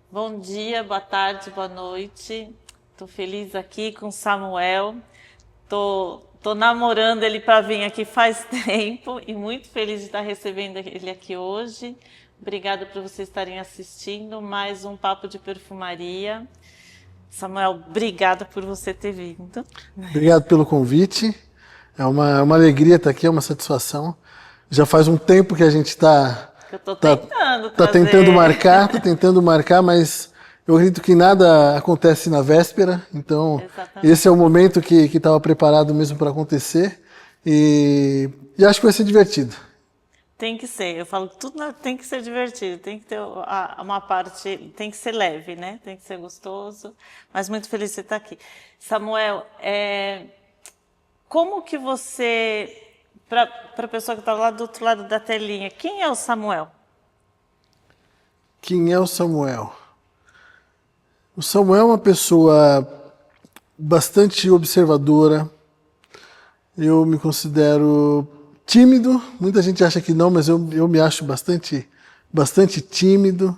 Bom dia, boa tarde, boa noite. Tô feliz aqui com o Samuel. Tô namorando ele para vir aqui faz tempo e muito feliz de estar recebendo ele aqui hoje. Obrigada por vocês estarem assistindo mais um Papo de Perfumaria. Samuel, obrigada por você ter vindo. Obrigado pelo convite. É uma alegria estar aqui, é uma satisfação. Já faz um tempo que a gente está Eu tô tá, tentando tá tentando trazer. marcar, tá tentando marcar, mas eu acredito que nada acontece na véspera. Então, esse é o Exatamente. momento que estava preparado mesmo para acontecer. E acho que vai ser divertido. Tem que ser, eu falo que tudo tem que ser divertido, tem que ter uma parte, tem que ser leve, né? Tem que ser gostoso, mas muito feliz de você estar aqui. Samuel, como que você, para a pessoa que está lá do outro lado da telinha, quem é o Samuel? Quem é o Samuel? O Samuel é uma pessoa bastante observadora. Eu me considero tímido. Muita gente acha que não, mas eu me acho bastante tímido.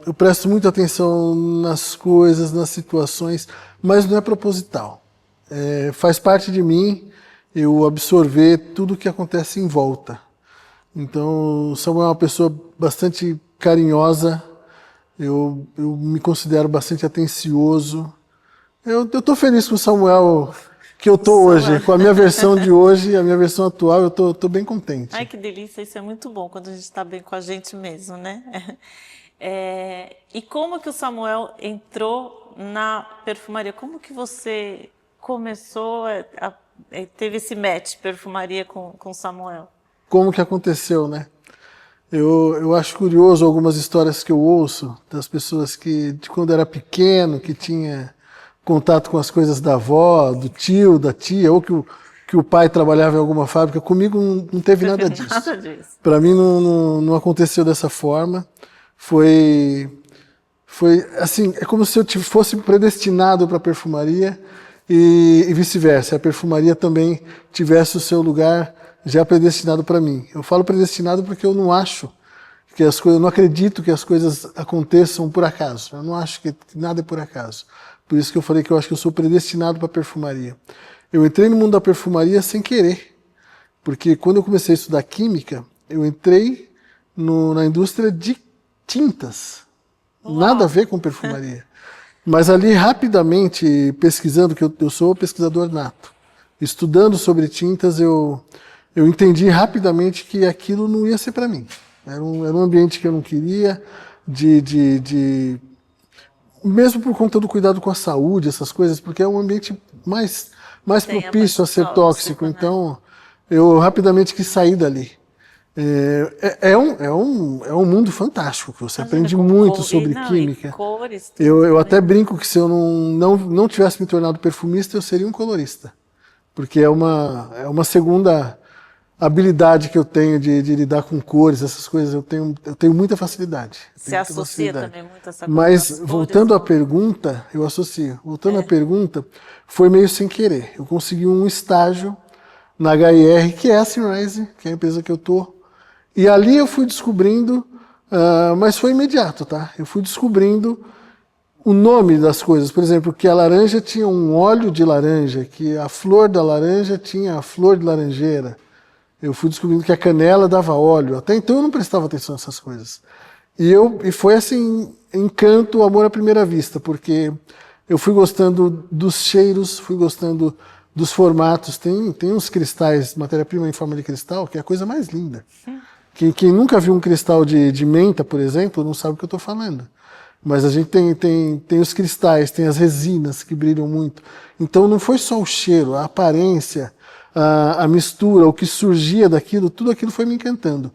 Eu presto muita atenção nas coisas, nas situações, mas não é proposital. Faz parte de mim eu absorver tudo o que acontece em volta. Então, Samuel é uma pessoa bastante carinhosa. Eu me considero bastante atencioso. Eu estou feliz com o Samuel que eu estou hoje. Samuel. Com a minha versão de hoje, a minha versão atual, eu tô bem contente. Ai, que delícia, isso é muito bom quando a gente está bem com a gente mesmo, né? E como que o Samuel entrou na perfumaria? Como que você começou, teve esse match, perfumaria com o Samuel? Como que aconteceu, né? Eu acho curioso algumas histórias que eu ouço das pessoas que, de quando era pequeno, que tinha contato com as coisas da avó, do tio, da tia, ou que o pai trabalhava em alguma fábrica. Comigo não teve Não nada teve disso. nada disso. Para mim não aconteceu dessa forma. Foi, foi assim, é como se eu fosse predestinado para a perfumaria e vice-versa. A perfumaria também tivesse o seu lugar já predestinado para mim. Eu falo predestinado porque eu não acho que as coisas, eu não acredito que as coisas aconteçam por acaso. Eu não acho que nada é por acaso. Por isso que eu falei que eu acho que eu sou predestinado para a perfumaria. Eu entrei no mundo da perfumaria sem querer, porque quando eu comecei a estudar química, eu entrei na indústria de tintas. Nada a Uau! ver com perfumaria. Mas ali, rapidamente, pesquisando, que eu sou pesquisador nato, estudando sobre tintas, eu entendi rapidamente que aquilo não ia ser para mim. Era um ambiente que eu não queria, mesmo por conta do cuidado com a saúde, essas coisas, porque é um ambiente mais Tem a propício parte a ser tóxico. tóxico, né? Então, eu rapidamente quis sair dali. É um mundo fantástico, que você Imagina, aprende muito sobre não, e química. cores, tudo, Eu até né? brinco que se eu não tivesse me tornado perfumista, eu seria um colorista. Porque é uma segunda habilidade que eu tenho de lidar com cores, essas coisas. Eu tenho muita facilidade. Eu Se tenho muita associa facilidade. também muito essa coisa Mas, das cores, voltando à né? pergunta, eu associo. Voltando à pergunta, foi meio sem querer. Eu consegui um estágio na HIR, que é a Sunrise, que é a empresa que eu tô. E ali eu fui descobrindo, mas foi imediato, tá? Eu fui descobrindo o nome das coisas. Por exemplo, que a laranja tinha um óleo de laranja, que a flor da laranja tinha a flor de laranjeira. Eu fui descobrindo que a canela dava óleo. Até então eu não prestava atenção nessas coisas. E foi assim, encanto, amor à primeira vista, porque eu fui gostando dos cheiros, fui gostando dos formatos. Tem uns cristais, matéria-prima em forma de cristal, que é a coisa mais linda. Quem nunca viu um cristal de menta, por exemplo, não sabe o que eu estou falando. Mas a gente tem os cristais, tem as resinas que brilham muito. Então não foi só o cheiro, a aparência, a mistura, o que surgia daquilo, tudo aquilo foi me encantando.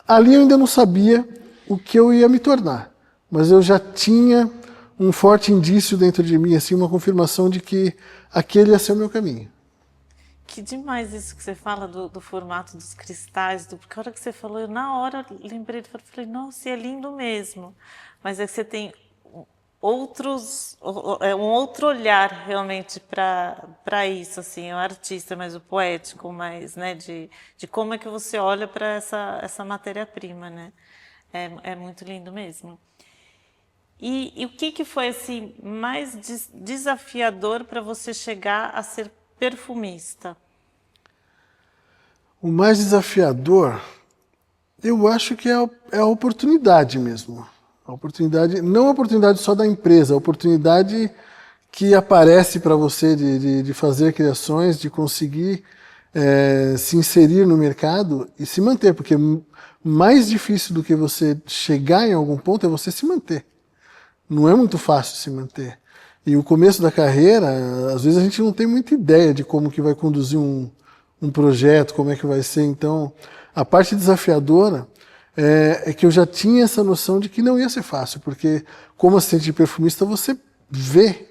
Ali eu ainda não sabia o que eu ia me tornar, mas eu já tinha um forte indício dentro de mim, assim, uma confirmação de que aquele ia ser o meu caminho. Que demais isso que você fala do formato dos cristais, porque a hora que você falou, eu na hora lembrei, falei, nossa, e é lindo mesmo. Mas é que você tem um outro olhar realmente para isso, assim, o artista, mais o poético, mais, né, de como é que você olha para essa matéria-prima, né? É muito lindo mesmo. E o que foi assim, mais desafiador para você chegar a ser perfumista? O mais desafiador, eu acho que é a oportunidade mesmo. A oportunidade, não a oportunidade só da empresa, a oportunidade que aparece para você de fazer criações, de conseguir se inserir no mercado e se manter, porque mais difícil do que você chegar em algum ponto é você se manter. Não é muito fácil se manter. E o começo da carreira, às vezes a gente não tem muita ideia de como que vai conduzir um projeto, como é que vai ser. Então, a parte desafiadora é que eu já tinha essa noção de que não ia ser fácil, porque como assistente de perfumista você vê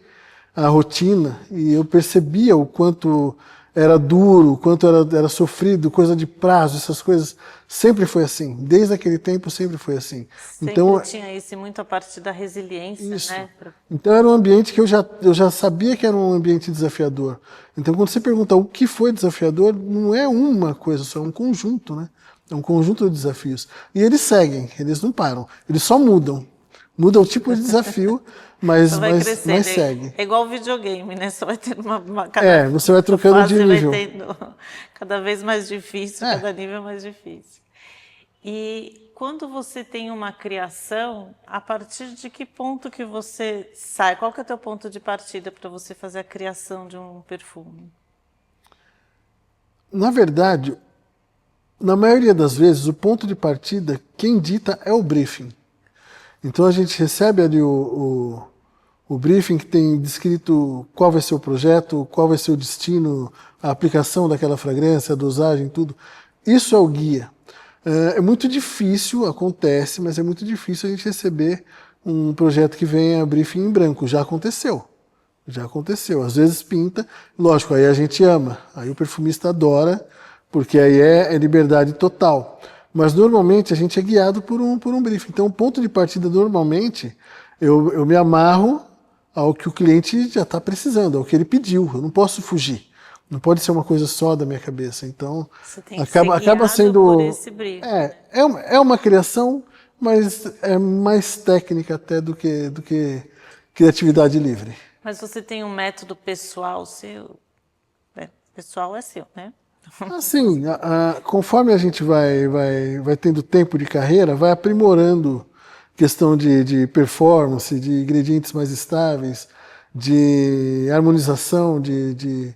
a rotina e eu percebia o quanto era duro, o quanto era sofrido, coisa de prazo, essas coisas. Sempre foi assim. Desde aquele tempo sempre foi assim. Sempre Então, tinha isso, e muito a parte da resiliência, isso. né? Então era um ambiente que eu já sabia que era um ambiente desafiador. Então quando você pergunta o que foi desafiador, não é uma coisa só, é um conjunto, né? É um conjunto de desafios. E eles seguem, eles não param, eles só mudam. Muda o tipo de desafio, mas segue. É igual videogame, né? Só vai ter você vai trocando de nível. Vai tendo cada vez mais difícil, cada nível mais difícil. E quando você tem uma criação, a partir de que ponto que você sai? Qual que é o teu ponto de partida para você fazer a criação de um perfume? Na verdade, na maioria das vezes, o ponto de partida, quem dita é o briefing. Então a gente recebe ali o briefing que tem descrito qual vai ser o projeto, qual vai ser o destino, a aplicação daquela fragrância, a dosagem, tudo. Isso é o guia. É muito difícil, acontece, mas é muito difícil a gente receber um projeto que venha briefing em branco. Já aconteceu. Já aconteceu. Às vezes pinta, lógico, aí a gente ama. Aí o perfumista adora, porque aí é liberdade total. Mas normalmente a gente é guiado por um briefing. Então o ponto de partida normalmente eu me amarro ao que o cliente já está precisando, ao que ele pediu. Eu não posso fugir. Não pode ser uma coisa só da minha cabeça. Então você tem que acaba sendo por esse briefing. É uma criação, mas é mais técnica até do que criatividade livre. Mas você tem um método pessoal seu? Pessoal é seu, né? Assim, conforme a gente vai tendo tempo de carreira, vai aprimorando questão de performance, de ingredientes mais estáveis, de harmonização de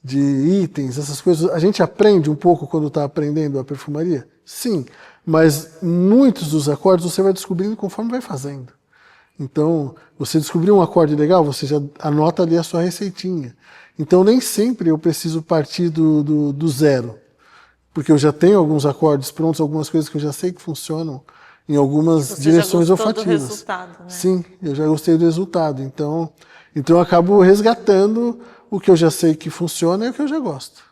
itens, essas coisas. A gente aprende um pouco quando está aprendendo a perfumaria? Sim, mas muitos dos acordes você vai descobrindo conforme vai fazendo. Então, você descobriu um acorde legal, você já anota ali a sua receitinha. Então, nem sempre eu preciso partir do zero, porque eu já tenho alguns acordes prontos, algumas coisas que eu já sei que funcionam em algumas direções olfativas. Do resultado, né? Sim, eu já gostei do resultado. Então eu acabo resgatando o que eu já sei que funciona e o que eu já gosto.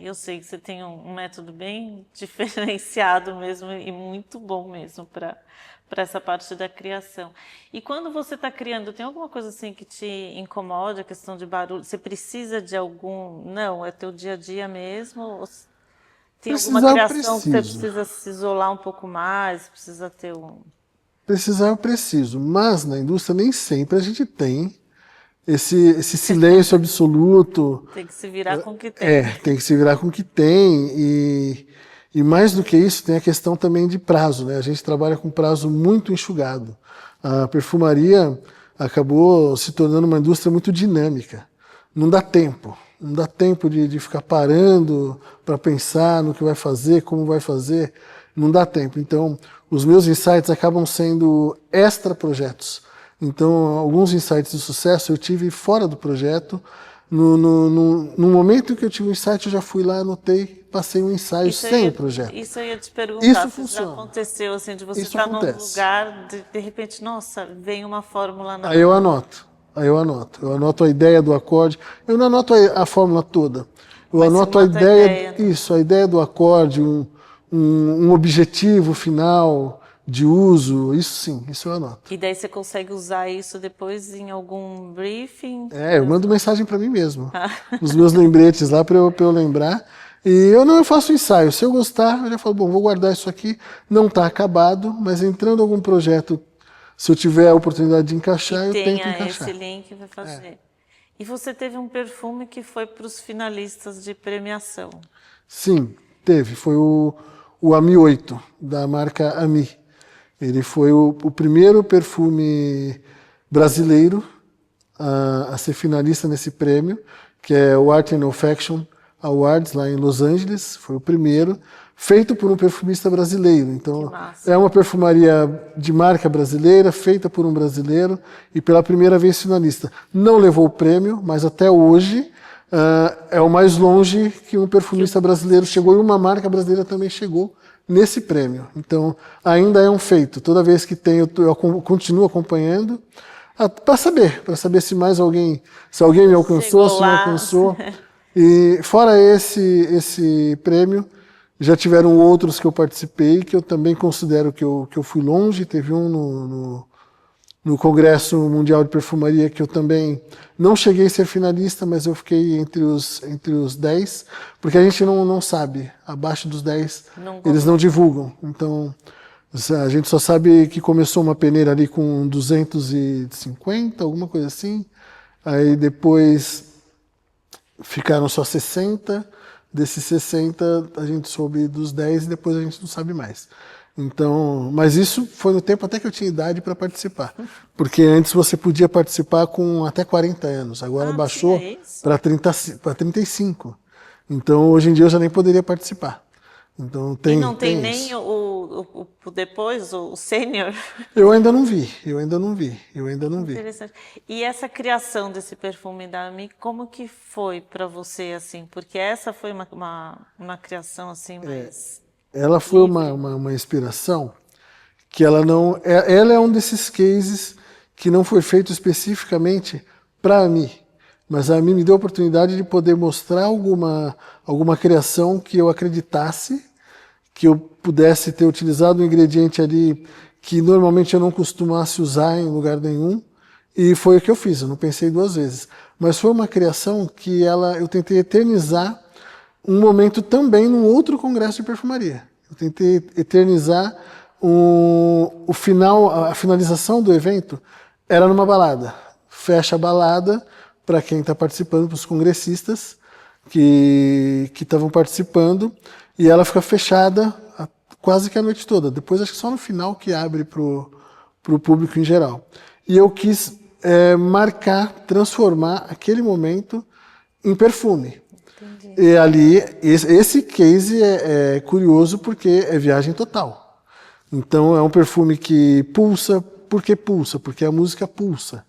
Eu sei que você tem um método bem diferenciado mesmo e muito bom mesmo para essa parte da criação. E quando você está criando, tem alguma coisa assim que te incomoda, a questão de barulho? Você precisa de algum... Não, é teu dia a dia mesmo? Ou tem alguma criação que você precisa se isolar um pouco mais, precisa ter Precisar eu preciso, mas na indústria nem sempre a gente tem esse silêncio absoluto. Tem que se virar com o que tem. Tem que se virar com o que tem. E mais do que isso, tem a questão também de prazo, né? A gente trabalha com prazo muito enxugado. A perfumaria acabou se tornando uma indústria muito dinâmica. Não dá tempo. Não dá tempo de ficar parando para pensar no que vai fazer, como vai fazer. Não dá tempo. Então, os meus insights acabam sendo extra projetos. Então, alguns insights de sucesso eu tive fora do projeto. No momento que eu tive um insight, eu já fui lá, anotei, passei um ensaio sem o projeto. Isso eu ia te perguntar. Isso funciona. Já aconteceu, assim, de você estar num lugar, de repente, nossa, vem uma fórmula na... Aí eu anoto. Eu anoto a ideia do acorde. Eu não anoto a fórmula toda. Eu anoto a ideia. Isso, a ideia do acorde, um objetivo final de uso, isso sim, isso eu anoto. E daí você consegue usar isso depois em algum briefing? Eu mando mensagem para mim mesmo. Os meus lembretes lá para eu lembrar. E eu faço ensaio. Se eu gostar, eu já falo, bom, vou guardar isso aqui. Não está acabado, mas entrando algum projeto Se eu tiver a oportunidade de encaixar, eu tento Tenha encaixar. esse link, vai fazer. E você teve um perfume que foi para os finalistas de premiação. Sim, teve. Foi o AMI 8, da marca AMI. Ele foi o primeiro perfume brasileiro a ser finalista nesse prêmio, que é o Art and Olfaction Awards, lá em Los Angeles. Foi o primeiro, feito por um perfumista brasileiro. Então, é uma perfumaria de marca brasileira, feita por um brasileiro, e pela primeira vez finalista. Não levou o prêmio, mas até hoje é o mais longe que um perfumista brasileiro chegou, e uma marca brasileira também chegou nesse prêmio. Então, ainda é um feito. Toda vez que tem, eu continuo acompanhando, para saber se mais alguém, se alguém me alcançou, se não alcançou. E fora esse prêmio, já tiveram outros que eu participei, que eu também considero que eu fui longe. Teve um no Congresso Mundial de Perfumaria, que eu também não cheguei a ser finalista, mas eu fiquei entre os 10, porque a gente não sabe, abaixo dos 10 eles não divulgam. Então, a gente só sabe que começou uma peneira ali com 250, alguma coisa assim, aí depois ficaram só 60, desses 60 a gente soube dos 10 e depois a gente não sabe mais. Então, mas isso foi no tempo até que eu tinha idade para participar. Porque antes você podia participar com até 40 anos, agora baixou para 35. Então, hoje em dia eu já nem poderia participar. Então, e não tem nem depois, o sênior? Eu ainda não vi. Interessante. E essa criação desse perfume da AMI, como que foi para você, assim? Porque essa foi uma criação assim mais... Ela foi uma inspiração que ela é um desses cases que não foi feito especificamente para a AMI, mas a AMI me deu a oportunidade de poder mostrar alguma criação que eu acreditasse, que eu pudesse ter utilizado um ingrediente ali que normalmente eu não costumasse usar em lugar nenhum, e foi o que eu fiz, eu não pensei duas vezes. Mas foi uma criação que eu tentei eternizar um momento também num outro congresso de perfumaria. Eu tentei eternizar o final, a finalização do evento era numa balada. Fecha a balada para quem está participando, para os congressistas que estavam participando, e ela fica fechada quase que a noite toda. Depois acho que só no final que abre para o público em geral. E eu quis transformar aquele momento em perfume. Entendi. E ali, esse case é curioso porque é viagem total. Então é um perfume que pulsa. Por que pulsa? Porque a música pulsa.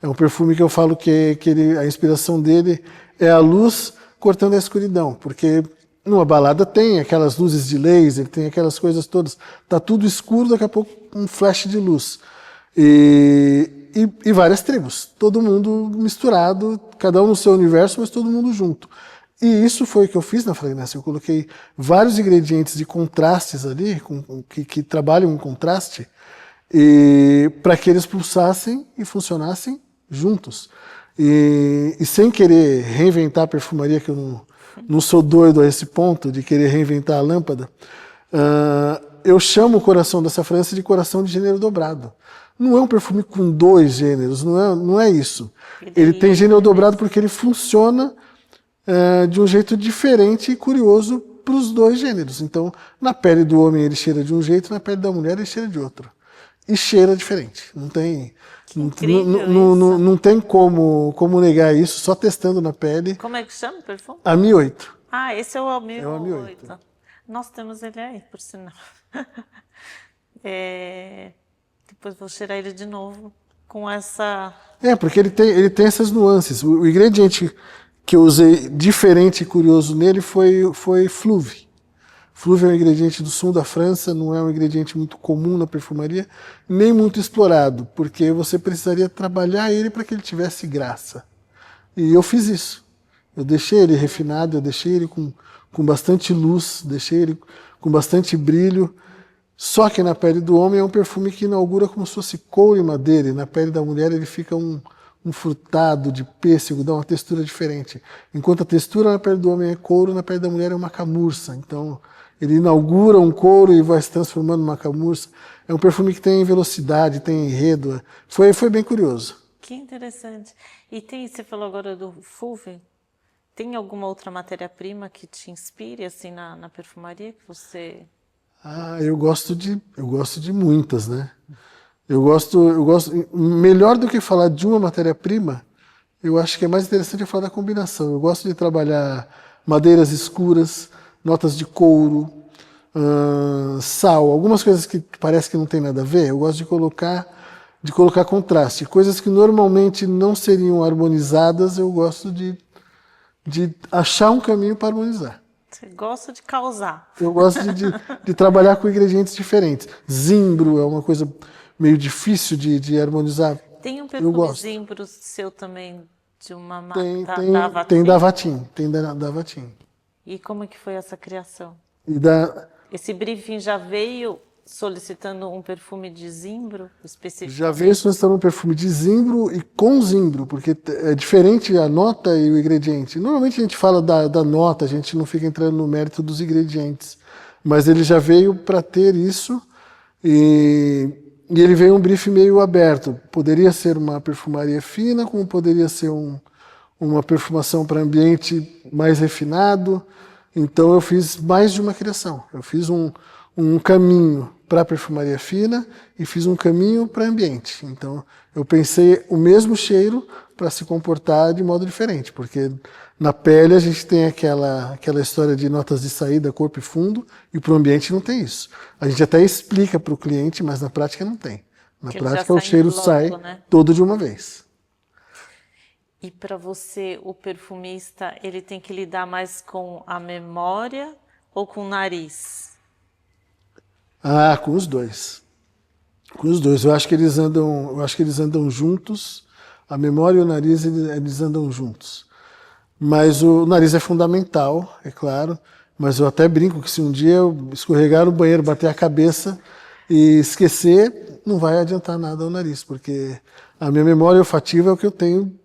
É um perfume que eu falo que a inspiração dele é a luz cortando a escuridão. Porque numa balada tem aquelas luzes de laser, tem aquelas coisas todas. Tá tudo escuro, daqui a pouco um flash de luz. E várias tribos. Todo mundo misturado, cada um no seu universo, mas todo mundo junto. E isso foi o que eu fiz na fragrância. Eu coloquei vários ingredientes de contrastes ali, que trabalham em contraste, para que eles pulsassem e funcionassem juntos. E sem querer reinventar a perfumaria, que eu não sou doido a esse ponto de querer reinventar a lâmpada, eu chamo o coração dessa fragrância de coração de gênero dobrado. Não é um perfume com 2 gêneros, não é isso. Ele tem gênero dobrado porque ele funciona de um jeito diferente e curioso para os 2 gêneros. Então, na pele do homem ele cheira de um jeito, na pele da mulher ele cheira de outro. E cheira diferente. Não tem como negar isso, só testando na pele. Como é que chama o perfume? AMI 8. Ah, esse é o AMI 8. É o AMI 8. Nós temos ele aí, por sinal. Depois vou cheirar ele de novo com essa... porque ele tem essas nuances. O ingrediente que eu usei diferente e curioso nele foi Fluve. Fluve é um ingrediente do sul da França, não é um ingrediente muito comum na perfumaria, nem muito explorado, porque você precisaria trabalhar ele para que ele tivesse graça. E eu fiz isso. Eu deixei ele refinado, eu deixei ele com bastante luz, deixei ele com bastante brilho. Só que na pele do homem é um perfume que inaugura como se fosse couro e madeira, e na pele da mulher ele fica um frutado de pêssego, dá uma textura diferente. Enquanto a textura na pele do homem é couro, na pele da mulher é uma camurça. Então, ele inaugura um couro e vai se transformando numa camurça. É um perfume que tem velocidade, tem enredo. Foi bem curioso. Que interessante. E você falou agora do Fulvio. Tem alguma outra matéria-prima que te inspire assim na perfumaria que você... Eu gosto de muitas, né? Eu gosto, melhor do que falar de uma matéria-prima, eu acho que é mais interessante falar da combinação. Eu gosto de trabalhar madeiras escuras, notas de couro, sal, algumas coisas que parece que não tem nada a ver. Eu gosto de colocar contraste. Coisas que normalmente não seriam harmonizadas, eu gosto de achar um caminho para harmonizar. Você gosta de causar. Eu gosto de trabalhar com ingredientes diferentes. Zimbro é uma coisa meio difícil de harmonizar. Tem um perfume zimbro seu também, de uma marca da Vatim? Tem da Vatim, tem da Vatim. E como é que foi essa criação? Esse briefing já veio solicitando um perfume de zimbro específico? Já veio solicitando um perfume de zimbro e com zimbro, porque é diferente a nota e o ingrediente. Normalmente a gente fala da nota, a gente não fica entrando no mérito dos ingredientes. Mas ele já veio para ter isso e ele veio um briefing meio aberto. Poderia ser uma perfumaria fina, como poderia ser uma perfumação para ambiente mais refinado. Então eu fiz mais de uma criação. Eu fiz um caminho para a perfumaria fina e fiz um caminho para ambiente. Então, eu pensei o mesmo cheiro para se comportar de modo diferente, porque na pele a gente tem aquela história de notas de saída, corpo e fundo, e para o ambiente não tem isso. A gente até explica para o cliente, mas na prática não tem. Na prática o cheiro sai todo de uma vez. E para você, o perfumista, ele tem que lidar mais com a memória ou com o nariz? Com os dois. Com os dois. Eu acho que eles andam juntos. A memória e o nariz, eles andam juntos. Mas o nariz é fundamental, é claro. Mas eu até brinco que se um dia eu escorregar no banheiro, bater a cabeça e esquecer, não vai adiantar nada ao nariz, porque a minha memória olfativa é o que eu tenho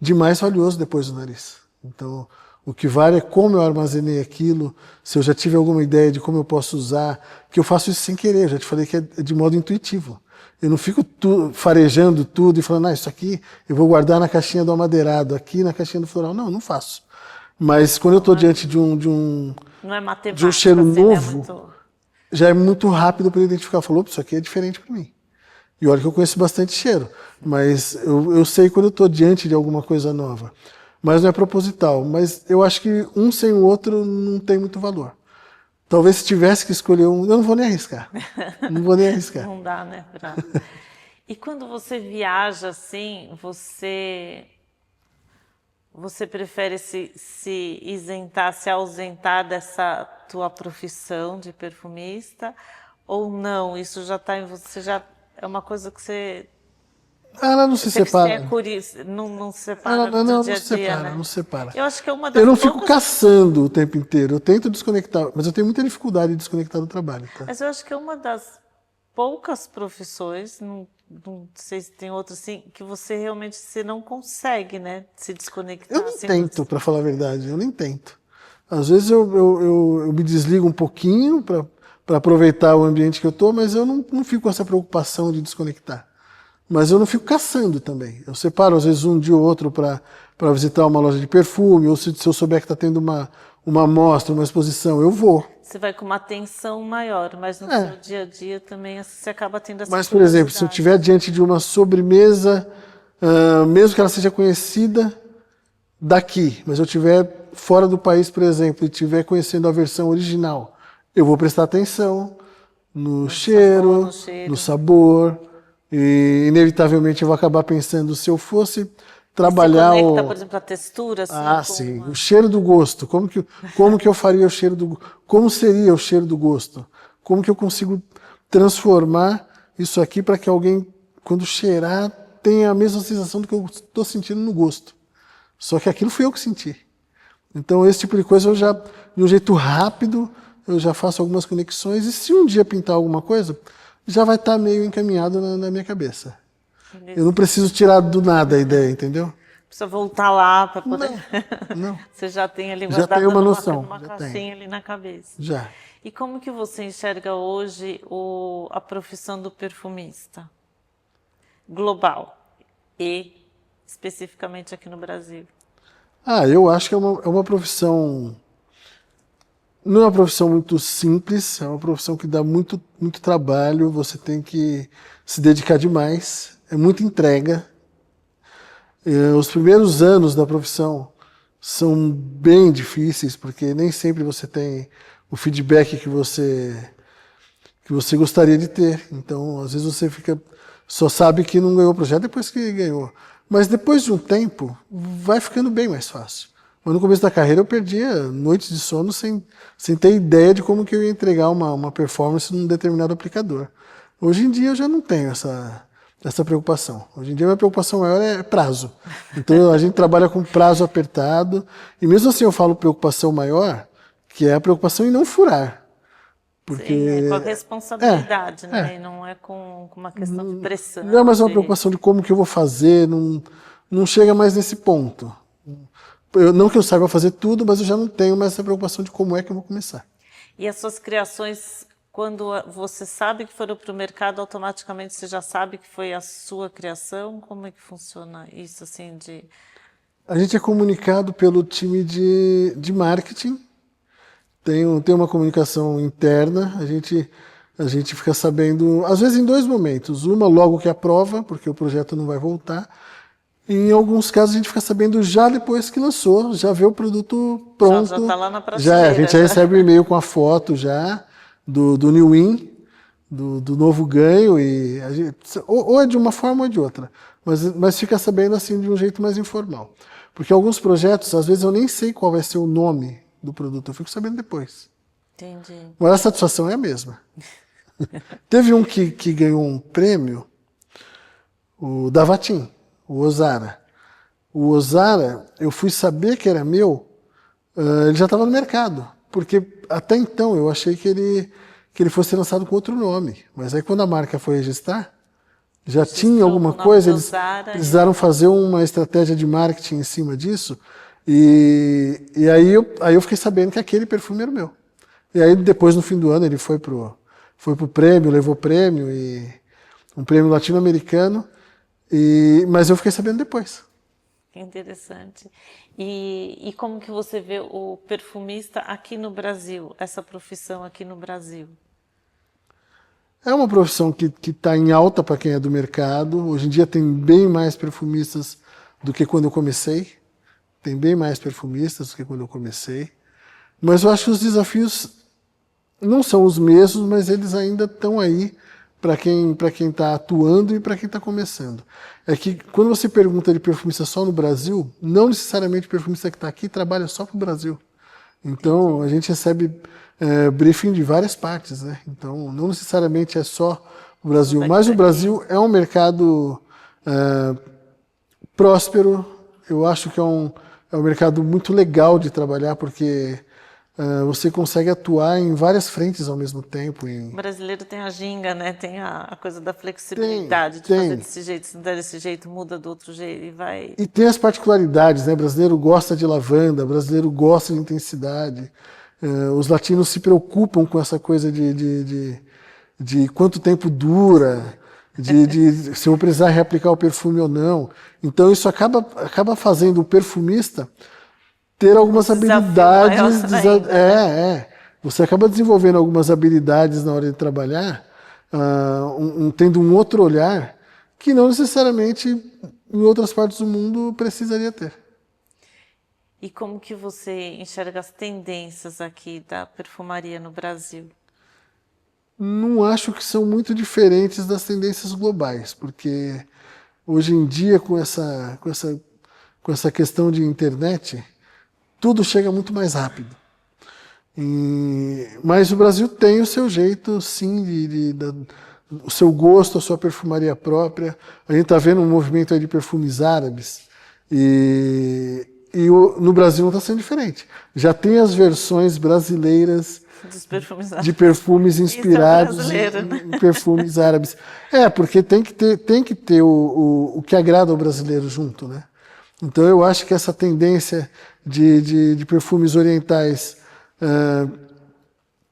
de mais valioso depois do nariz. Então, o que vale é como eu armazenei aquilo, se eu já tive alguma ideia de como eu posso usar, que eu faço isso sem querer, eu já te falei que é de modo intuitivo. Eu não fico farejando tudo e falando, isso aqui eu vou guardar na caixinha do amadeirado, aqui na caixinha do floral. Não faço. Mas quando eu estou diante de um cheiro novo, já é muito rápido para eu identificar. Falou, isso aqui é diferente para mim. E olha que eu conheço bastante cheiro, mas eu sei quando eu estou diante de alguma coisa nova. Mas não é proposital. Mas eu acho que um sem o outro não tem muito valor. Talvez se tivesse que escolher um, eu não vou nem arriscar. Não vou nem arriscar. Não dá, né? E quando você viaja assim, você prefere se isentar, se ausentar dessa tua profissão de perfumista ou não? Isso já está em você, já é uma coisa que você... Ela não se separa. Não se separa do dia a dia, né? Não se separa. Eu acho que é uma das Eu não fico caçando o tempo inteiro. Eu tento desconectar, mas eu tenho muita dificuldade de desconectar do trabalho. Tá? Mas eu acho que é uma das poucas profissões, não sei se tem outra assim, que você realmente não consegue, né, se desconectar. Eu nem tento, para falar a verdade. Eu nem tento. Às vezes eu me desligo um pouquinho para aproveitar o ambiente que eu estou, mas eu não fico com essa preocupação de desconectar. Mas eu não fico caçando também. Eu separo, às vezes, um dia ou outro para visitar uma loja de perfume, ou se eu souber que está tendo uma mostra, uma exposição, eu vou. Você vai com uma atenção maior, mas no seu dia a dia também você acaba tendo essa Mas, por exemplo, se eu estiver diante de uma sobremesa, mesmo que ela seja conhecida daqui, mas eu estiver fora do país, por exemplo, e estiver conhecendo a versão original, eu vou prestar atenção no cheiro, no sabor. E, inevitavelmente, eu vou acabar pensando, se eu fosse trabalhar... Você conecta, por exemplo, a textura? Assim, sim. O cheiro do gosto. Como que eu faria o cheiro do gosto? Como seria o cheiro do gosto? Como que eu consigo transformar isso aqui para que alguém, quando cheirar, tenha a mesma sensação do que eu estou sentindo no gosto? Só que aquilo fui eu que senti. Então, esse tipo de coisa, eu já, de um jeito rápido, eu já faço algumas conexões. E se um dia pintar alguma coisa... já vai estar meio encaminhado na minha cabeça. Eu não preciso tirar do nada a ideia, entendeu? Precisa voltar lá para poder... Não. Você já tem ali já tem uma noção, uma caixinha ali na cabeça. Já. E como que você enxerga hoje a profissão do perfumista? Global e especificamente aqui no Brasil. Eu acho que é uma profissão. Não é uma profissão muito simples, é uma profissão que dá muito, muito trabalho, você tem que se dedicar demais, é muita entrega. Os primeiros anos da profissão são bem difíceis, porque nem sempre você tem o feedback que você gostaria de ter. Então, às vezes você só sabe que não ganhou o projeto depois que ganhou. Mas depois de um tempo, vai ficando bem mais fácil. Mas no começo da carreira eu perdia noites de sono sem ter ideia de como que eu ia entregar uma performance num determinado aplicador. Hoje em dia eu já não tenho essa preocupação. Hoje em dia a minha preocupação maior é prazo. Então a gente trabalha com prazo apertado, e mesmo assim eu falo preocupação maior, que é a preocupação em não furar. Porque Sim, é com a responsabilidade, né? E não é com uma questão de pressão. Não é mais uma preocupação de como que eu vou fazer, não chega mais nesse ponto. Não que eu saiba fazer tudo, mas eu já não tenho mais essa preocupação de como é que eu vou começar. E as suas criações, quando você sabe que foram para o mercado, automaticamente você já sabe que foi a sua criação? Como é que funciona isso, assim, A gente é comunicado pelo time de marketing, tem uma comunicação interna, a gente fica sabendo, às vezes em dois momentos. Uma logo que aprova, porque o projeto não vai voltar. E em alguns casos a gente fica sabendo já depois que lançou, já vê o produto pronto. Já está lá na prateleira. A gente já recebe o e-mail com a foto já do new win, do novo ganho. E a gente, ou é de uma forma ou de outra, mas fica sabendo assim de um jeito mais informal. Porque alguns projetos, às vezes eu nem sei qual vai ser o nome do produto, eu fico sabendo depois. Entendi. Mas a satisfação é a mesma. Teve um que ganhou um prêmio, o Davatin, o Ozara. O Ozara, eu fui saber que era meu, ele já estava no mercado. Porque até então eu achei que ele fosse lançado com outro nome. Mas aí quando a marca foi registrar, já tinha alguma coisa, eles precisaram fazer uma estratégia de marketing em cima disso. E aí eu fiquei sabendo que aquele perfume era o meu. E aí depois, no fim do ano, ele foi pro prêmio, levou prêmio, e um prêmio latino-americano, mas eu fiquei sabendo depois. Que interessante. E como que você vê o perfumista aqui no Brasil, essa profissão aqui no Brasil? É uma profissão que está em alta para quem é do mercado. Hoje em dia tem bem mais perfumistas do que quando eu comecei. Tem bem mais perfumistas do que quando eu comecei. Mas eu acho que os desafios não são os mesmos, mas eles ainda estão aí para quem está atuando e para quem está começando. É que quando você pergunta de perfumista só no Brasil, não necessariamente o perfumista que está aqui trabalha só para o Brasil. Então a gente recebe briefing de várias partes, né? Então não necessariamente é só o Brasil, mas o Brasil é um mercado próspero. Eu acho que é um mercado muito legal de trabalhar, porque você consegue atuar em várias frentes ao mesmo tempo. O brasileiro tem a ginga, né? Tem a coisa da flexibilidade, de fazer desse jeito, se não der desse jeito, muda do outro jeito e vai... E tem as particularidades, né? O brasileiro gosta de lavanda, o brasileiro gosta de intensidade. Os latinos se preocupam com essa coisa de quanto tempo dura, se eu vou precisar reaplicar o perfume ou não. Então isso acaba fazendo o perfumista ter algumas habilidades. Você acaba desenvolvendo algumas habilidades na hora de trabalhar, tendo um outro olhar que não necessariamente em outras partes do mundo precisaria ter. E como que você enxerga as tendências aqui da perfumaria no Brasil? Não acho que são muito diferentes das tendências globais, porque hoje em dia, com essa questão de internet, tudo chega muito mais rápido. Mas o Brasil tem o seu jeito, sim, o seu gosto, a sua perfumaria própria. A gente está vendo um movimento aí de perfumes árabes, no Brasil não está sendo diferente. Já tem as versões brasileiras de perfumes inspirados em perfumes árabes. Porque tem que ter o que agrada ao brasileiro junto, né? Então eu acho que essa tendência de perfumes orientais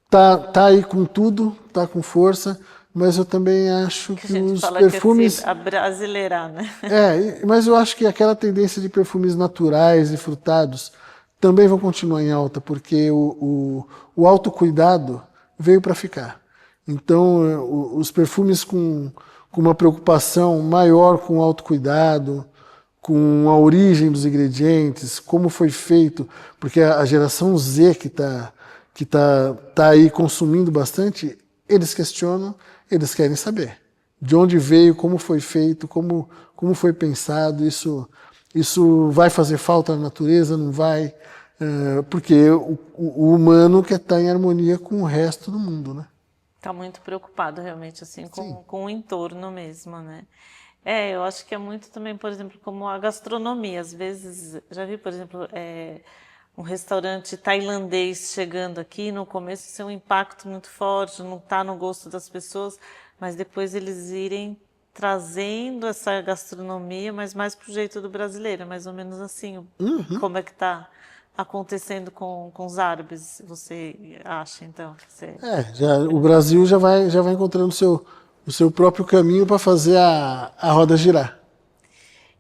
tá aí com tudo, tá com força, mas eu também acho Que a que gente os fala perfumes... que é a brasileirar, né? Mas eu acho que aquela tendência de perfumes naturais e frutados também vão continuar em alta, porque o autocuidado veio para ficar. Então, os perfumes com uma preocupação maior com o autocuidado, com a origem dos ingredientes, como foi feito, porque a geração Z que tá aí consumindo bastante, eles questionam, eles querem saber de onde veio, como foi feito, como foi pensado, isso vai fazer falta na natureza, não vai? Porque o humano quer estar em harmonia com o resto do mundo, né? Tá muito preocupado realmente assim Sim. com o entorno mesmo, né? Eu acho que é muito também, por exemplo, como a gastronomia. Às vezes, já vi, por exemplo, um restaurante tailandês chegando aqui, no começo ser um impacto muito forte, não está no gosto das pessoas, mas depois eles irem trazendo essa gastronomia, mas mais pro jeito do brasileiro, é mais ou menos assim, como é que está acontecendo com os árabes, você acha, então? O Brasil já vai encontrando o seu próprio caminho para fazer a roda girar.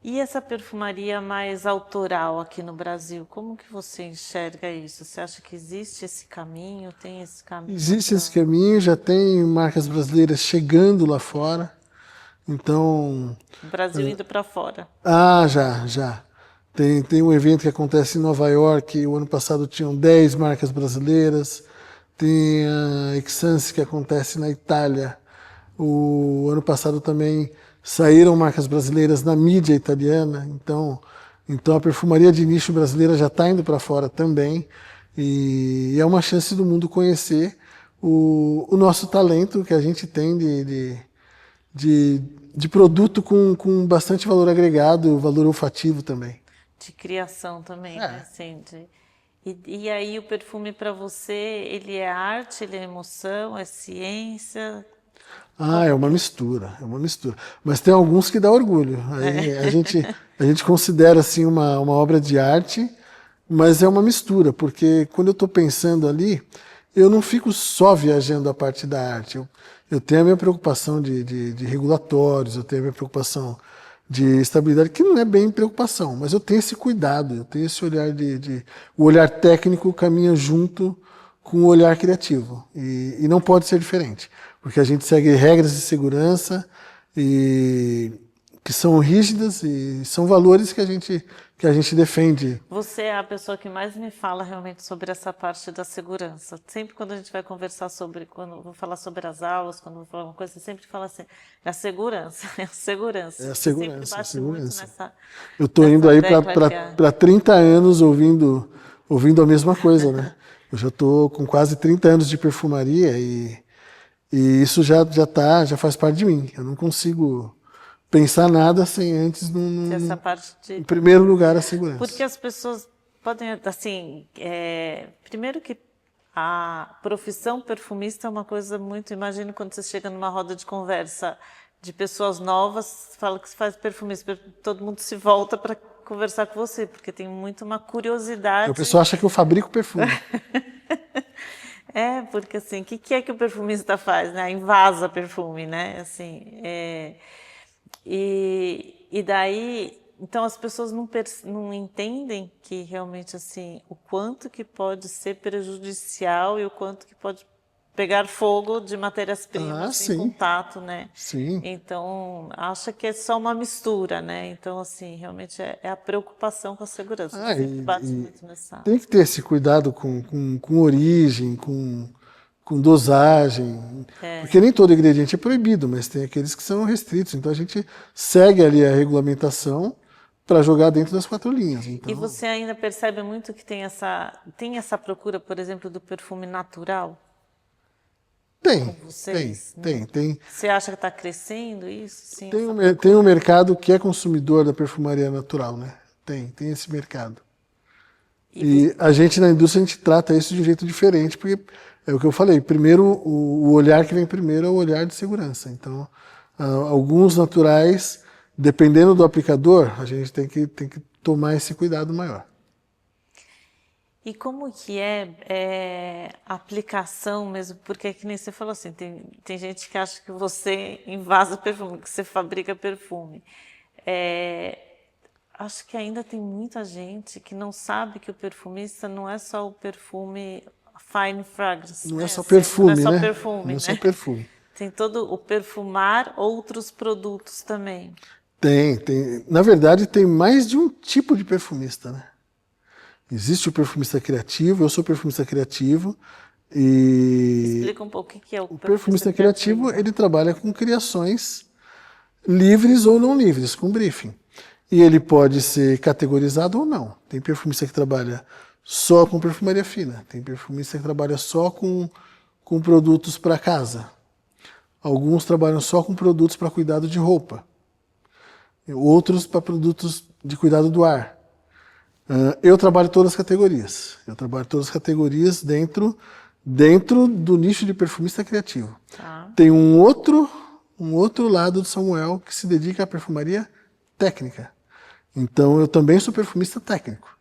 E essa perfumaria mais autoral aqui no Brasil, como que você enxerga isso? Você acha que existe esse caminho, tem esse caminho? Existe esse caminho, já tem marcas brasileiras chegando lá fora, então... O Brasil indo para fora. Já. Tem um evento que acontece em Nova York, o ano passado tinham 10 marcas brasileiras. Tem a Exance que acontece na Itália. O ano passado também saíram marcas brasileiras na mídia italiana. Então a perfumaria de nicho brasileira já está indo para fora também. E é uma chance do mundo conhecer o nosso talento que a gente tem de produto com bastante valor agregado, valor olfativo também. De criação também, né? Assim, e aí o perfume para você, ele é arte, ele é emoção, é ciência? É uma mistura, é uma mistura. Mas tem alguns que dá orgulho. Aí a gente considera assim uma obra de arte, mas é uma mistura, porque quando eu estou pensando ali, eu não fico só viajando a parte da arte. Eu tenho a minha preocupação de regulatórios, eu tenho a minha preocupação de estabilidade, que não é bem preocupação, mas eu tenho esse cuidado, eu tenho esse olhar o olhar técnico caminha junto com o olhar criativo. E não pode ser diferente, porque a gente segue regras de segurança que são rígidas e são valores que a gente defende. Você é a pessoa que mais me fala realmente sobre essa parte da segurança. Sempre quando a gente vai conversar quando eu vou falar sobre as aulas, quando eu vou falar uma coisa, você sempre fala assim, é a segurança, é a segurança. É a Você sempre segurança, bate a muito segurança. Eu estou indo aí para 30 anos ouvindo a mesma coisa, né? Eu já estou com quase 30 anos de perfumaria e isso já faz parte de mim. Eu não consigo pensar nada sem antes, essa parte em primeiro lugar, a segurança. Porque as pessoas podem, assim, primeiro que a profissão perfumista é uma coisa muito... Imagino quando você chega numa roda de conversa de pessoas novas, fala que se faz perfumista, todo mundo se volta para conversar com você, porque tem muito uma curiosidade. A pessoa acha que eu fabrico perfume. Porque assim, o que é que o perfumista faz, né? Invasa perfume, né? Assim, e daí, então as pessoas não entendem que realmente assim, o quanto que pode ser prejudicial e o quanto que pode pegar fogo de matérias-primas em contato, né? Sim. Então, acha que é só uma mistura, né? Então, assim, realmente é a preocupação com a segurança. Sempre bate muito nessa... Tem que ter esse cuidado com origem, com dosagem, porque nem todo ingrediente é proibido, mas tem aqueles que são restritos. Então a gente segue ali a regulamentação para jogar dentro das 4 linhas. Então... E você ainda percebe muito que tem essa procura, por exemplo, do perfume natural? Tem. Você acha que está crescendo isso? Sim, tem um mercado que é consumidor da perfumaria natural, né? Tem esse mercado. E a gente na indústria a gente trata isso de um jeito diferente, porque é o que eu falei, primeiro o olhar que vem primeiro é o olhar de segurança. Então, alguns naturais, dependendo do aplicador, a gente tem que tomar esse cuidado maior. E como que é a aplicação mesmo? Porque é que nem você falou assim, tem gente que acha que você invasa perfume, que você fabrica perfume. É, acho que ainda tem muita gente que não sabe que o perfumista não é só o perfume fine fragrance, Não é né? só Assim, não é perfume, só né? perfume, Não é só né? perfume. Tem todo o perfumar outros produtos também. Tem. Na verdade, tem mais de um tipo de perfumista, né? Existe o perfumista criativo, eu sou perfumista criativo, e Explica um pouco o que é o o perfumista perfumista criativo, criativo. ele trabalha com criações livres ou não livres, com briefing. E ele pode ser categorizado ou não. Tem perfumista que trabalha só com perfumaria fina, tem perfumista que trabalha só com produtos para casa. Alguns trabalham só com produtos para cuidado de roupa, outros para produtos de cuidado do ar. Eu trabalho todas as categorias. Eu trabalho todas as categorias dentro do nicho de perfumista criativo. Tá. Tem um outro lado do Samuel que se dedica à perfumaria técnica. Então eu também sou perfumista técnico.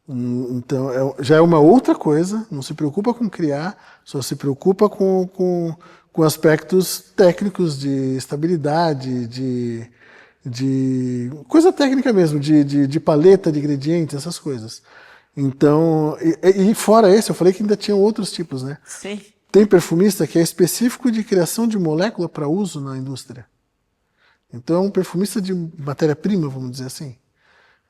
Então já é uma outra coisa, não se preocupa com criar, só se preocupa com aspectos técnicos de estabilidade, de coisa técnica mesmo, de paleta de ingredientes, essas coisas. Então, e fora esse, eu falei que ainda tinha outros tipos, né? Sim. Tem perfumista que é específico de criação de molécula para uso na indústria. Então é um perfumista de matéria-prima, vamos dizer assim.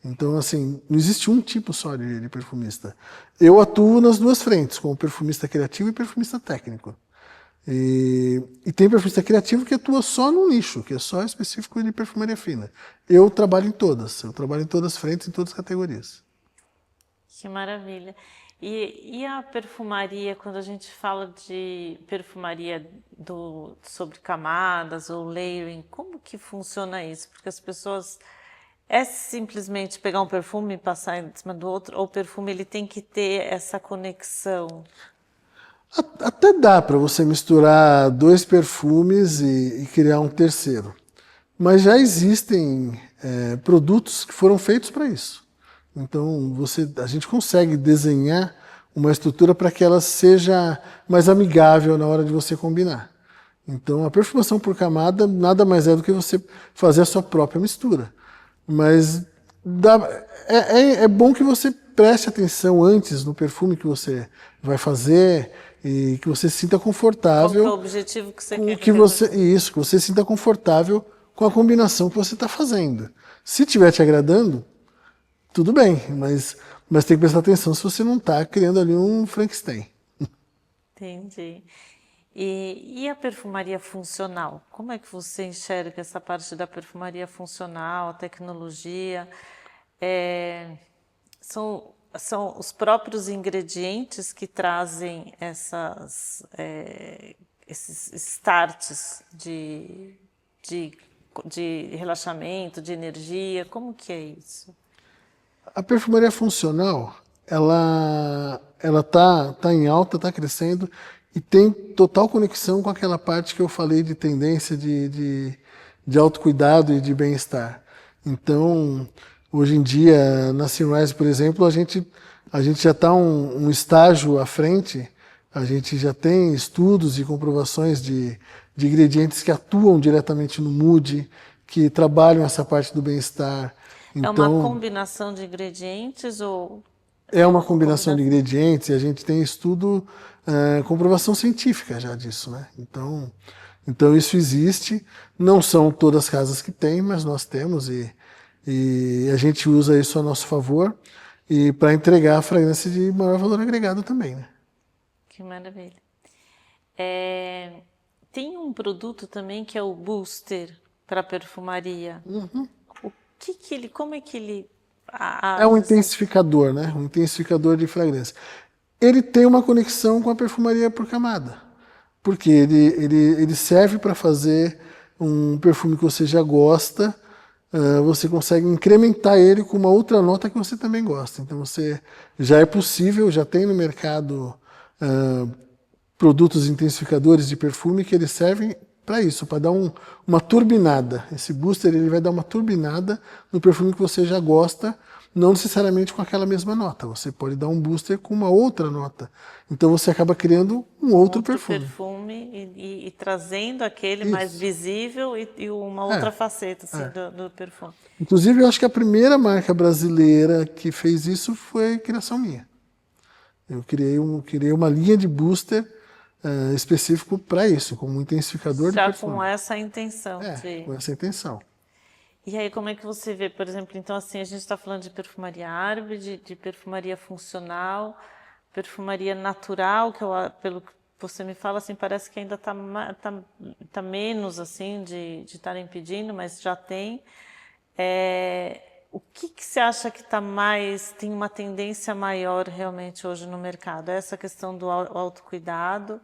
Então, assim, não existe um tipo só de perfumista. Eu atuo nas duas frentes, como perfumista criativo e perfumista técnico. E tem perfumista criativo que atua só num nicho, que é só específico de perfumaria fina. Eu trabalho em todas as frentes, em todas as categorias. Que maravilha. E a perfumaria, quando a gente fala de perfumaria sobre camadas ou layering, como que funciona isso? Porque as pessoas... É simplesmente pegar um perfume e passar em cima do outro, ou o perfume ele tem que ter essa conexão? Até dá para você misturar dois perfumes e criar um terceiro. Mas já existem produtos que foram feitos para isso. Então a gente consegue desenhar uma estrutura para que ela seja mais amigável na hora de você combinar. Então a perfumação por camada nada mais é do que você fazer a sua própria mistura. Mas é bom que você preste atenção antes no perfume que você vai fazer e que você se sinta Qual que é o confortável objetivo que você com quer o com que aquele você perfume? isso, que você se sinta confortável com a combinação que você está fazendo. Se estiver te agradando, tudo bem, mas tem que prestar atenção se você não está criando ali um Frankenstein. Entendi. E a perfumaria funcional? Como é que você enxerga essa parte da perfumaria funcional, a tecnologia? São os próprios ingredientes que trazem esses starts de, de relaxamento, de energia? Como que é isso? A perfumaria funcional, ela tá em alta, está crescendo e tem total conexão com aquela parte que eu falei de tendência de autocuidado e de bem-estar. Então, hoje em dia, na Sunrise, por exemplo, a gente já está um estágio à frente, a gente já tem estudos e comprovações de ingredientes que atuam diretamente no mood, que trabalham essa parte do bem-estar. É uma Então, combinação de ingredientes ou é uma uma combinação de combinação? ingredientes e a gente tem estudo, comprovação científica já disso, né? Então isso existe. Não são todas as casas que têm, mas nós temos e a gente usa isso a nosso favor e para entregar a fragrância de maior valor agregado também, né? Que maravilha. Tem um produto também que é o booster para perfumaria. O que ele, como é que ele É um age assim? intensificador, né? Um intensificador de fragrância. Ele tem uma conexão com a perfumaria por camada, porque ele serve para fazer um perfume que você já gosta, você consegue incrementar ele com uma outra nota que você também gosta. Então já é possível, já tem no mercado produtos intensificadores de perfume que eles servem para isso, para dar uma turbinada. Esse booster ele vai dar uma turbinada no perfume que você já gosta, não necessariamente com aquela mesma nota. Você pode dar um booster com uma outra nota. Então você acaba criando um outro perfume. E trazendo aquele mais visível e uma outra faceta assim, do perfume. Inclusive, eu acho que a primeira marca brasileira que fez isso foi criação minha. Eu criei uma linha de booster específico para isso, como um intensificador de perfume. Já com essa intenção. Com essa intenção. E aí, como é que você vê, por exemplo, então assim, a gente está falando de perfumaria árabe, de perfumaria funcional, perfumaria natural, que pelo que você me fala, assim, parece que ainda tá menos, assim, de estarem pedindo, mas já tem. O que você acha que tem uma tendência maior realmente hoje no mercado? Essa questão do autocuidado,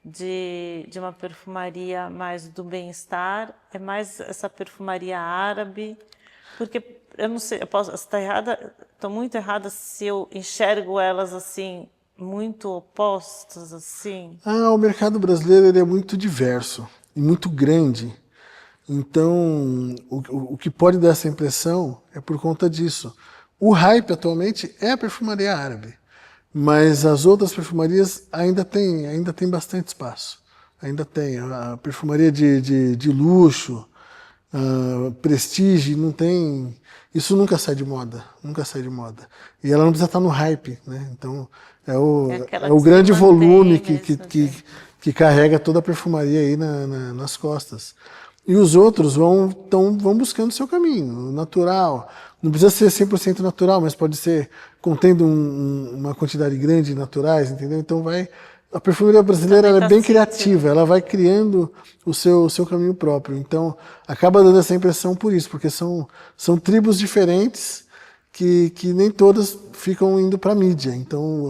de uma perfumaria mais do bem-estar, é mais essa perfumaria árabe? Porque eu não sei, eu posso estar errada, estou muito errada se eu enxergo elas assim muito opostas assim. O mercado brasileiro ele é muito diverso e muito grande. Então, o que pode dar essa impressão é por conta disso. O hype atualmente é a perfumaria árabe. Mas as outras perfumarias ainda tem bastante espaço. Ainda tem. A perfumaria de luxo, prestígio, não tem. Isso nunca sai de moda. Nunca sai de moda. E ela não precisa estar no hype, né? Então, é o grande volume que carrega toda a perfumaria aí nas costas. E os outros vão buscando seu caminho, natural. Não precisa ser 100% natural, mas pode ser contendo uma quantidade grande de naturais, entendeu? Então a perfumaria brasileira ela é bem criativa, ela vai criando o seu caminho próprio. Então acaba dando essa impressão por isso, porque são tribos diferentes que nem todas ficam indo para a mídia. Então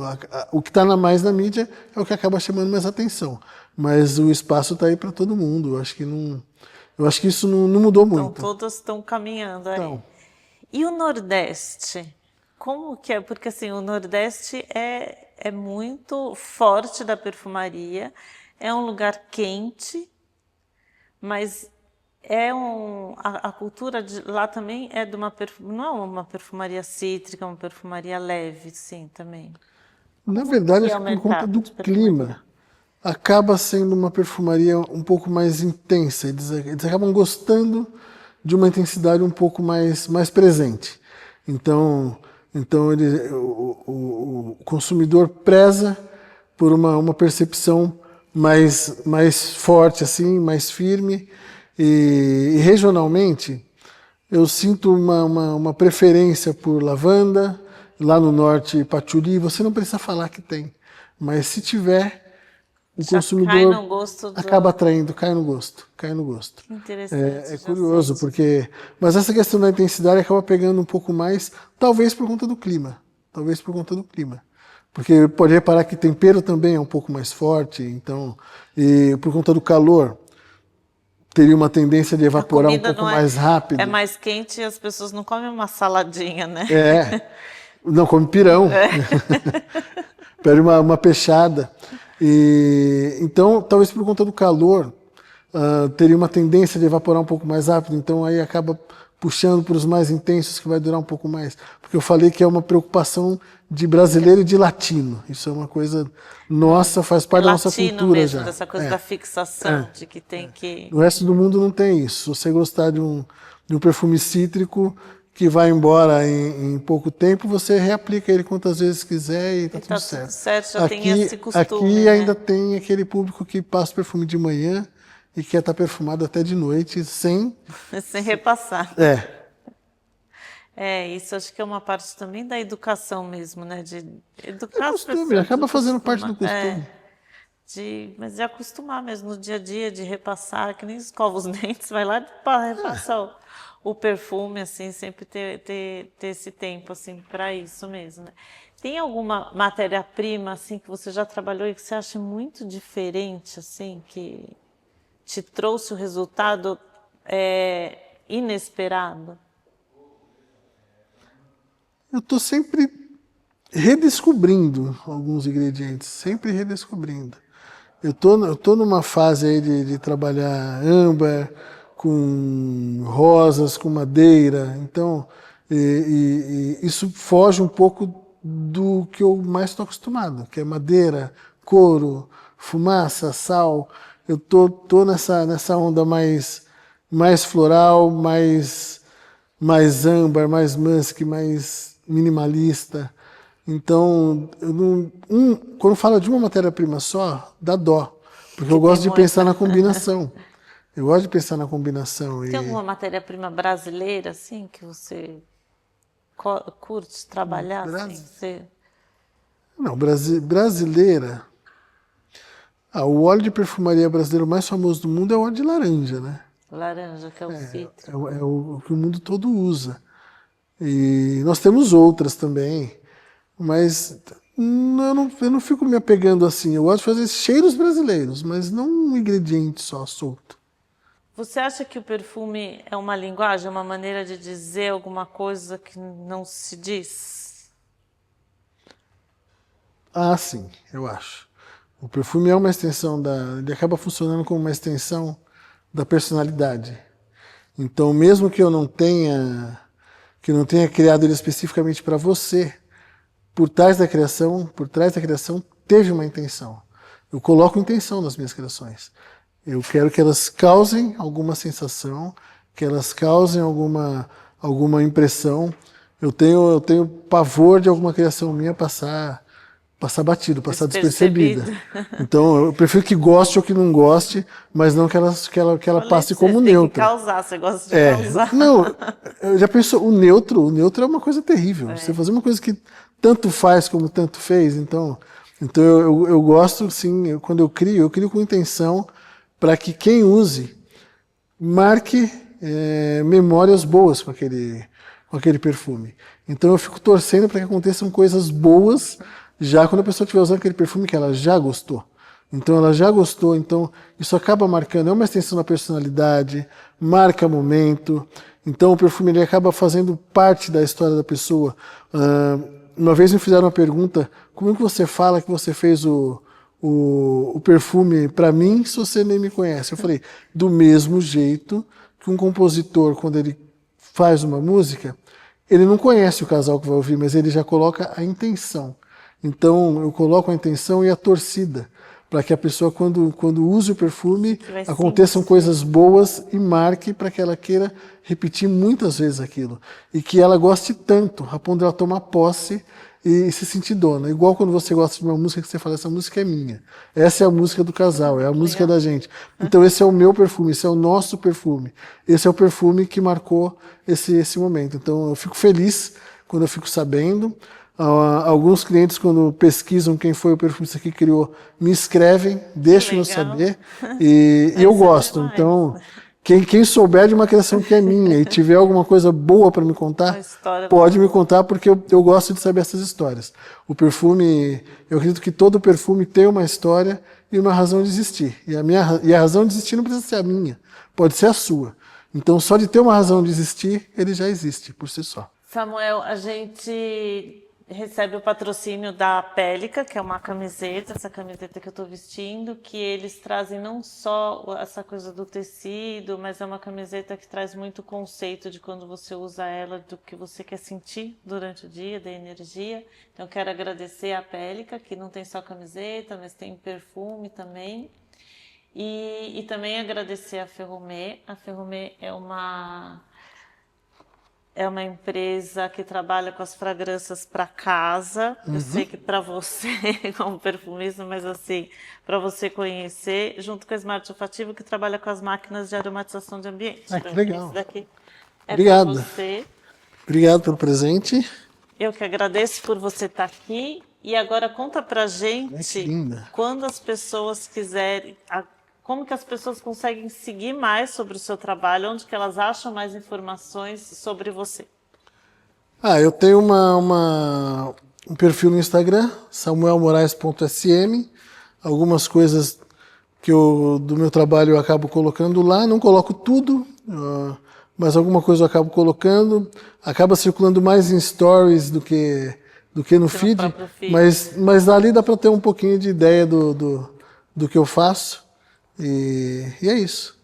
o que está mais na mídia é o que acaba chamando mais atenção. Mas o espaço está aí para todo mundo. Eu acho que isso não mudou muito. Então todas estão caminhando aí. Então. E o Nordeste? Como que é? Porque assim, o Nordeste é muito forte da perfumaria, é um lugar quente, mas a cultura de lá também é de não é uma perfumaria cítrica, é uma perfumaria leve, sim, também. Na verdade, acho que por conta do clima, acaba sendo uma perfumaria um pouco mais intensa. Eles acabam gostando de uma intensidade um pouco mais presente. Então o consumidor preza por uma percepção mais forte, assim, mais firme. E regionalmente, eu sinto uma preferência por lavanda, lá no norte, patchouli. Você não precisa falar que tem, mas se tiver, o consumidor acaba atraindo, cai no gosto. Que interessante. É curioso, mas essa questão da intensidade acaba pegando um pouco mais, talvez por conta do clima. Porque pode reparar que tempero também é um pouco mais forte, então, e por conta do calor, teria uma tendência de evaporar um pouco mais rápido. É mais quente e as pessoas não comem uma saladinha, né? Não, come pirão. Pede uma peixada. Então, talvez por conta do calor, teria uma tendência de evaporar um pouco mais rápido, então aí acaba puxando para os mais intensos, que vai durar um pouco mais. Porque eu falei que é uma preocupação de brasileiro e de latino. Isso é uma coisa nossa, faz parte da nossa cultura mesmo, já. Dessa coisa da fixação, de que tem que... No resto do mundo não tem isso. Se você gostar de um perfume cítrico que vai embora em pouco tempo, você reaplica ele quantas vezes quiser e está tudo certo. Já tem esse costume. Aqui ainda tem aquele público que passa perfume de manhã e quer estar perfumado até de noite sem repassar. Isso acho que é uma parte também da educação mesmo, né? De educar as pessoas. Acaba fazendo parte do costume. Mas de acostumar mesmo no dia a dia, de repassar, que nem escova os dentes, vai lá e repassa o perfume, assim, sempre ter esse tempo, assim, para isso mesmo, né? Tem alguma matéria-prima, assim, que você já trabalhou e que você acha muito diferente, assim, que te trouxe o resultado inesperado? Eu estou sempre redescobrindo alguns ingredientes, sempre redescobrindo. eu tô numa fase aí de trabalhar âmbar, com rosas, com madeira. Então, e isso foge um pouco do que eu mais estou acostumado, que é madeira, couro, fumaça, sal. Eu tô nessa onda mais floral, mais âmbar, mais musk, mais minimalista. Então, quando fala de uma matéria-prima só, dá dó, porque eu gosto de pensar na combinação. Eu gosto de pensar na combinação. Tem alguma matéria-prima brasileira, assim, que você curte trabalhar? Assim, você... Não, brasileira. O óleo de perfumaria brasileiro mais famoso do mundo é o óleo de laranja, né? Laranja, que é o cítrico. É o que o mundo todo usa. E nós temos outras também, mas eu não fico me apegando assim. Eu gosto de fazer cheiros brasileiros, mas não um ingrediente só solto. Você acha que o perfume é uma linguagem, uma maneira de dizer alguma coisa que não se diz? Ah, sim, eu acho. O perfume é uma extensão ele acaba funcionando como uma extensão da personalidade. Então, mesmo que eu não tenha criado ele especificamente para você, por trás da criação, teve uma intenção. Eu coloco intenção nas minhas criações. Eu quero que elas causem alguma sensação, que elas causem alguma impressão. Eu tenho pavor de alguma criação minha passar batido, passar despercebida. Então, eu prefiro que goste ou que não goste, mas não que ela passe como neutra. Você tem que causar, você gosta de causar. Não, eu já pensou, o neutro é uma coisa terrível. Você fazer uma coisa que tanto faz como tanto fez, então eu gosto, sim, quando eu crio com intenção para que quem use marque memórias boas com aquele perfume. Então eu fico torcendo para que aconteçam coisas boas já quando a pessoa estiver usando aquele perfume que ela já gostou. Então ela já gostou, então isso acaba marcando, é uma extensão da personalidade, marca momento. Então o perfume ele acaba fazendo parte da história da pessoa. Uma vez me fizeram uma pergunta, como é que você fala que você fez o perfume para mim se você nem me conhece? Eu falei, do mesmo jeito que um compositor, quando ele faz uma música, ele não conhece o casal que vai ouvir, mas ele já coloca a intenção. Então, eu coloco a intenção e a torcida, para que a pessoa, quando use o perfume, aconteçam coisas boas e marque para que ela queira repetir muitas vezes aquilo. E que ela goste tanto, a ponto de ela tomar posse e se sentir dona. Igual quando você gosta de uma música que você fala, essa música é minha. Essa é a música do casal, é a música da gente. Então esse é o meu perfume, esse é o nosso perfume. Esse é o perfume que marcou esse momento. Então eu fico feliz quando eu fico sabendo. Alguns clientes, quando pesquisam quem foi o perfumista que criou, me escrevem, deixam eu saber. E eu gosto. Então, quem souber de uma criação que é minha e tiver alguma coisa boa para me contar, pode me contar, porque eu gosto de saber essas histórias. O perfume, eu acredito que todo perfume tem uma história e uma razão de existir. E a razão de existir não precisa ser a minha, pode ser a sua. Então, só de ter uma razão de existir, ele já existe por si só. Samuel, a gente recebe o patrocínio da Pélica, que é uma camiseta, essa camiseta que eu estou vestindo, que eles trazem não só essa coisa do tecido, mas é uma camiseta que traz muito conceito de quando você usa ela, do que você quer sentir durante o dia, da energia. Então, quero agradecer à Pélica, que não tem só camiseta, mas tem perfume também. E também agradecer a Ferrumé. A Ferrumé é uma empresa que trabalha com as fragrâncias para casa. Eu sei que para você, como perfumista, mas assim, para você conhecer, junto com a Smart Olfativo, que trabalha com as máquinas de aromatização de ambiente. Que legal. Esse daqui é Obrigado. para você. Obrigado pelo presente. Eu que agradeço por você estar aqui. E agora conta pra gente quando as pessoas quiserem, como que as pessoas conseguem seguir mais sobre o seu trabalho, onde que elas acham mais informações sobre você? Eu tenho um perfil no Instagram, samuelmorais.sm. Algumas coisas do meu trabalho eu acabo colocando lá, não coloco tudo, mas alguma coisa eu acabo colocando. Acaba circulando mais em stories do que no feed, mas ali dá para ter um pouquinho de ideia do que eu faço. E é isso.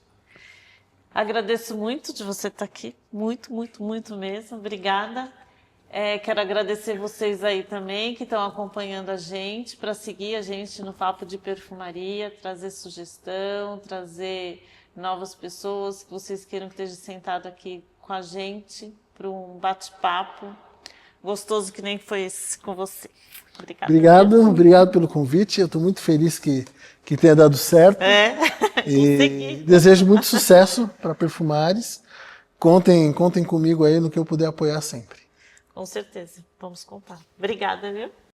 Agradeço muito de você estar aqui, muito, muito, muito mesmo. Obrigada. Quero agradecer vocês aí também que estão acompanhando a gente, para seguir a gente no Papo de Perfumaria, trazer sugestão, trazer novas pessoas que vocês queiram que esteja sentado aqui com a gente para um bate-papo gostoso que nem foi esse com você. Obrigada. Obrigado pelo convite. Eu estou muito feliz que tenha dado certo. E desejo muito sucesso para Perfumares. Contem comigo aí no que eu puder apoiar sempre. Com certeza, vamos contar. Obrigada, viu?